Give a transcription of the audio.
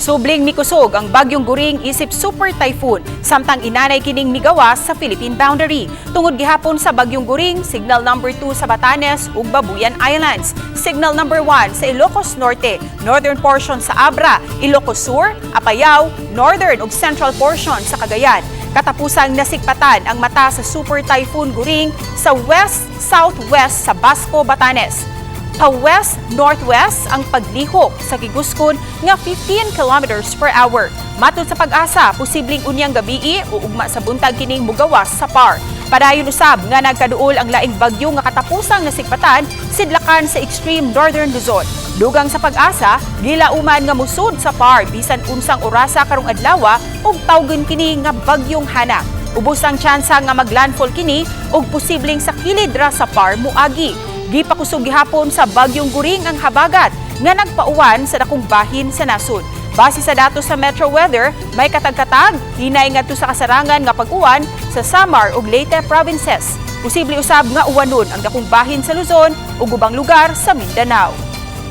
Subling mikusog ang bagyong Guring isip super typhoon, samtang inanay kining migawas sa Philippine boundary. Tungod gihapon sa bagyong Guring, signal number 2 sa Batanes ug Babuyan Islands, signal number 1 sa Ilocos Norte, northern portion sa Abra, Ilocos Sur, Apayao, northern ug central portion sa Cagayan. Katapusang nasikpatan ang mata sa super typhoon Guring sa west-southwest sa Basco, Batanes. Pa-west-northwest ang paglihok sa Kiguskon nga 15 kilometers per hour. Matod sa pag-asa, posibleng unyang gabii o ugma sa buntag kining mugawas sa PAR. Padayon usab nga nagkaduol ang laing bagyo nga katapusang nasikpatan sidlakan sa extreme northern Luzon. Dugang sa pag-asa, gilauman nga musud sa PAR bisan unsang orasa karong adlaw ug tawgon kini nga bagyong Hana. Ubos ang tsansa nga maglandfall kini ug posibleng sa kilid ra sa PAR muagi. Gipakusog gihapon sa bagyong Guring ang habagat nga nagpauwan sa dakong bahin sa nasod. Base sa datos sa Metro Weather, may katag-katag hinay ngadto sa kasarangan nga pag-uwan sa Samar ug Leyte provinces. Posible usab nga uwanon ang dakong bahin sa Luzon ug ubang lugar sa Mindanao.